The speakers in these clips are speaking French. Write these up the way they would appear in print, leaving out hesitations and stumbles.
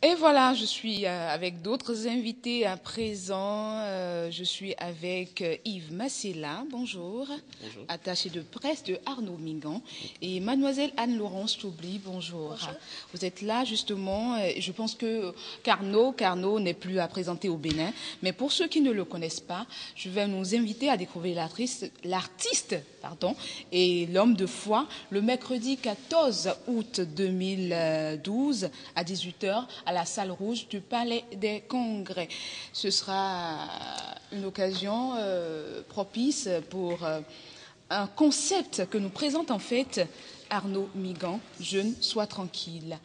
Et voilà, je suis avec d'autres invités à présent. Je suis avec Yves Massela, bonjour. Bonjour. Attaché de presse de Arnaud Mingan. Et mademoiselle Anne-Laurence Toubli, bonjour. Bonjour. Vous êtes là justement, je pense que Carnot n'est plus à présenter au Bénin. Mais pour ceux qui ne le connaissent pas, je vais nous inviter à découvrir l'artiste et l'homme de foi le mercredi 14 août 2012 à 18h à la salle rouge du Palais des Congrès. Ce sera une occasion propice pour un concept que nous présente en fait Arnaud Mingan, Jeune, sois tranquille.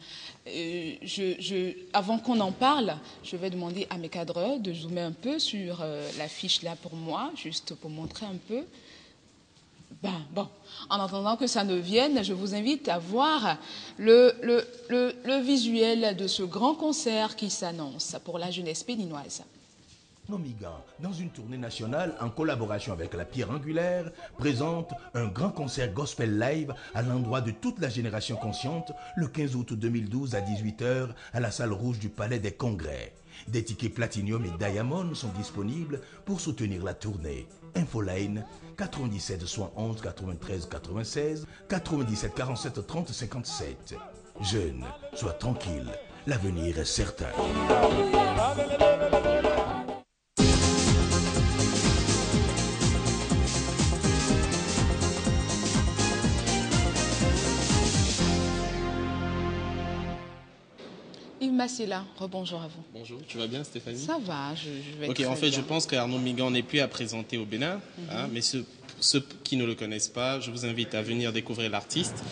Avant qu'on en parle, je vais demander à mes cadreurs de zoomer un peu sur l'affiche là pour moi, juste pour montrer un peu. Bon, en attendant que ça ne vienne, je vous invite à voir le visuel de ce grand concert qui s'annonce pour la jeunesse béninoise. Arnaud Mingan, dans une tournée nationale en collaboration avec la Pierre Angulaire, présente un grand concert gospel live à l'endroit de toute la génération consciente le 15 août 2012 à 18h à la salle rouge du Palais des Congrès. Des tickets Platinum et Diamond sont disponibles pour soutenir la tournée. Infoline 97 71 93 96 97 47 30 57. Jeune, sois tranquille, l'avenir est certain. Yves Massela, rebonjour à vous. Bonjour, tu vas bien Stéphanie? Ça va, je vais Ok, très en fait, bien. je pense qu'Arnaud Mingan n'est plus à présenter au Bénin, mais ceux qui ne le connaissent pas, je vous invite à venir découvrir l'artiste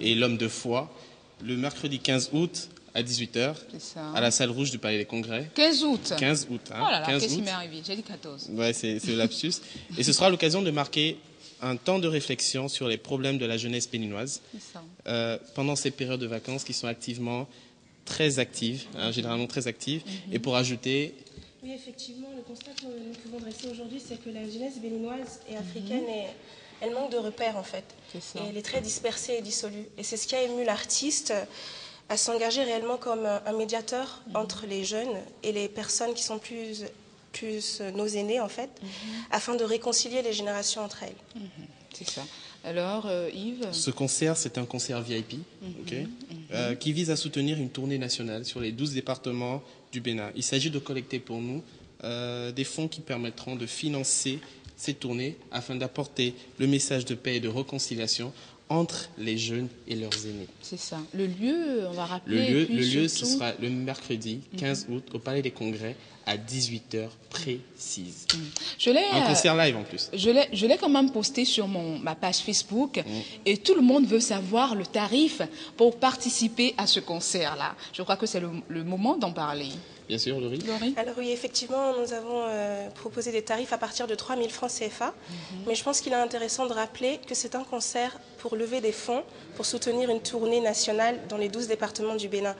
et l'homme de foi le mercredi 15 août à 18h à la salle rouge du Palais des Congrès. 15 août. 15 août, hein, Oh là là, 15 qu'est-ce qui août. m'est arrivé? J'ai dit 14. Ouais, c'est le lapsus. Et ce sera l'occasion de marquer un temps de réflexion sur les problèmes de la jeunesse béninoise C'est ça. pendant ces périodes de vacances qui sont très actives, généralement très actives. Et pour ajouter, Oui, effectivement, le constat que nous pouvons dresser aujourd'hui, c'est que la jeunesse béninoise et africaine, elle manque de repères en fait. C'est ça. Et elle est très dispersée et dissolue. Et c'est ce qui a ému l'artiste à s'engager réellement comme un médiateur entre les jeunes et les personnes qui sont plus nos aînés en fait, afin de réconcilier les générations entre elles. C'est ça. Alors, Yves? ce concert, c'est un concert VIP qui vise à soutenir une tournée nationale sur les 12 départements du Bénin. Il s'agit de collecter pour nous des fonds qui permettront de financer ces tournées afin d'apporter le message de paix et de réconciliation entre les jeunes et leurs aînés. C'est ça. Le lieu, on va rappeler. Le lieu, ce sera le mercredi 15 août au Palais des Congrès à 18h précise. Un concert live en plus. Je l'ai quand même posté sur ma page Facebook et tout le monde veut savoir le tarif pour participer à ce concert-là. Je crois que c'est le moment d'en parler. Bien sûr, Laurie. Alors oui, effectivement, nous avons proposé des tarifs à partir de 3 000 francs CFA. Mais je pense qu'il est intéressant de rappeler que c'est un concert pour lever des fonds, pour soutenir une tournée nationale dans les 12 départements du Bénin.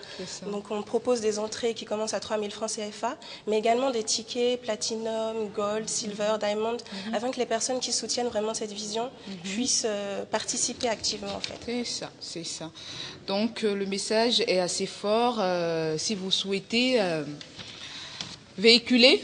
Donc on propose des entrées qui commencent à 3 000 francs CFA, mais également des tickets Platinum, Gold, Silver, Diamond, afin que les personnes qui soutiennent vraiment cette vision puissent participer activement en fait. C'est ça, c'est ça. Donc le message est assez fort. Si vous souhaitez véhiculer,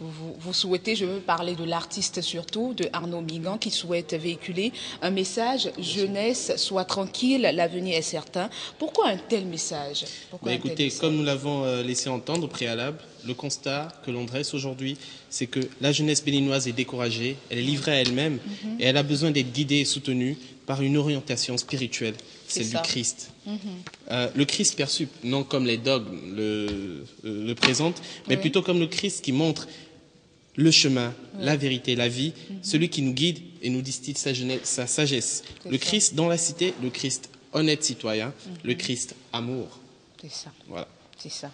vous souhaitez, je veux parler de l'artiste surtout, de Arnaud Mingan, qui souhaite véhiculer un message « Jeunesse, sois tranquille, l'avenir est certain ». Pourquoi un tel message? Écoutez, comme nous l'avons laissé entendre au préalable, le constat que l'on dresse aujourd'hui, c'est que la jeunesse béninoise est découragée, elle est livrée à elle-même et elle a besoin d'être guidée et soutenue par une orientation spirituelle, celle du Christ. Le Christ perçu, non comme les dogmes le présentent, mais plutôt comme le Christ qui montre le chemin, la vérité, la vie, celui qui nous guide et nous distille sa sagesse. Le Christ dans la cité, le Christ honnête citoyen, le Christ amour. C'est ça. Voilà. C'est ça.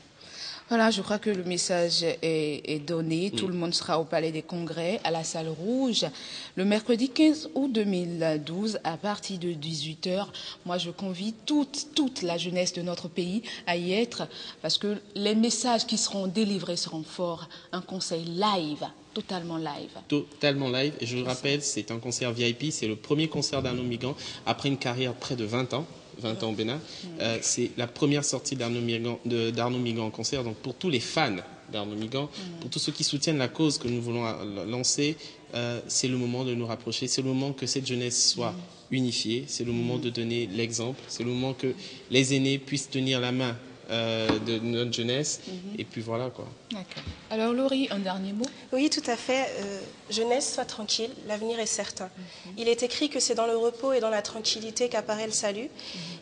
Voilà, je crois que le message est donné. Tout le monde sera au Palais des Congrès, à la salle rouge, le mercredi 15 août 2012, à partir de 18h. Moi, je convie toute la jeunesse de notre pays à y être, parce que les messages qui seront délivrés seront forts. Un conseil live, totalement live. Totalement live. Et je le rappelle, c'est un concert VIP. C'est le premier concert d'Arnaud Mingan après une carrière de près de 20 ans. 20 ans au Bénin. C'est la première sortie d'Arnaud Migan en concert. Donc pour tous les fans d'Arnaud Migan, pour tous ceux qui soutiennent la cause que nous voulons lancer, c'est le moment de nous rapprocher. C'est le moment que cette jeunesse soit unifiée. C'est le moment de donner l'exemple. C'est le moment que les aînés puissent tenir la main de notre jeunesse. Et puis voilà quoi. D'accord. Alors Laurie, un dernier mot? Oui, tout à fait. Jeunesse, sois tranquille, l'avenir est certain. Il est écrit que c'est dans le repos et dans la tranquillité qu'apparaît le salut.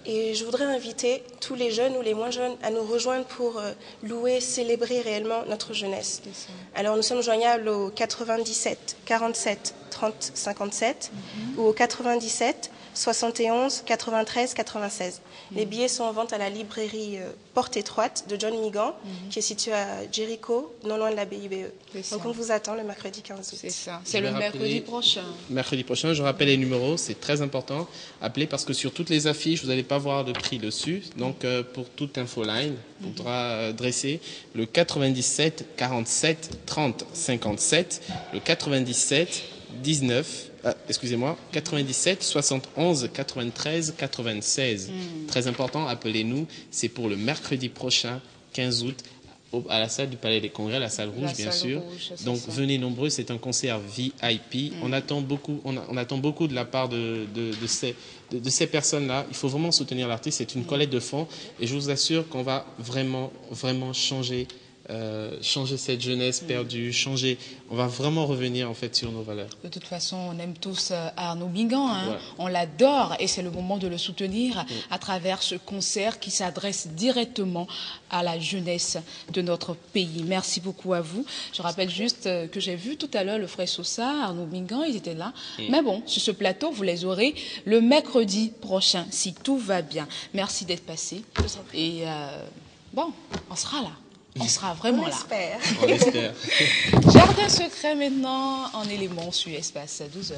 Et je voudrais inviter tous les jeunes ou les moins jeunes à nous rejoindre pour louer, célébrer réellement notre jeunesse. Alors nous sommes joignables au 97 47 30 57 ou au 97 71 93 96. Les billets sont en vente à la librairie Porte Étroite de John Migan, qui est située à Jericho, non loin de la BIBE. Donc on vous attend le mercredi 15 août. C'est ça, c'est le mercredi prochain. Mercredi prochain, je rappelle les numéros, c'est très important. Appelez parce que sur toutes les affiches, vous n'allez pas voir de prix dessus. Donc pour toute infoline, il faudra dresser le 97 47 30 57, le 97 19, excusez-moi, 97 71 93 96. Très important, appelez-nous. C'est pour le mercredi prochain, 15 août, à la salle du Palais des Congrès, la salle rouge, bien sûr. Donc venez nombreux, c'est un concert VIP. On attend beaucoup, on attend beaucoup de la part de ces personnes-là. Il faut vraiment soutenir l'artiste. C'est une collecte de fonds et je vous assure qu'on va vraiment changer cette jeunesse perdue, on va vraiment revenir en fait sur nos valeurs. De toute façon, on aime tous Arnaud Migan, on l'adore et c'est le moment de le soutenir à travers ce concert qui s'adresse directement à la jeunesse de notre pays. Merci beaucoup à vous. Je rappelle juste que j'ai vu tout à l'heure le frère Sosa, Arnaud Migan, ils étaient là. Mais bon, sur ce plateau, vous les aurez le mercredi prochain, si tout va bien. Merci d'être passé. Et bon, on sera là. On sera vraiment là. Espère. On espère. Jardin secret maintenant en éléments sur Espace 12h.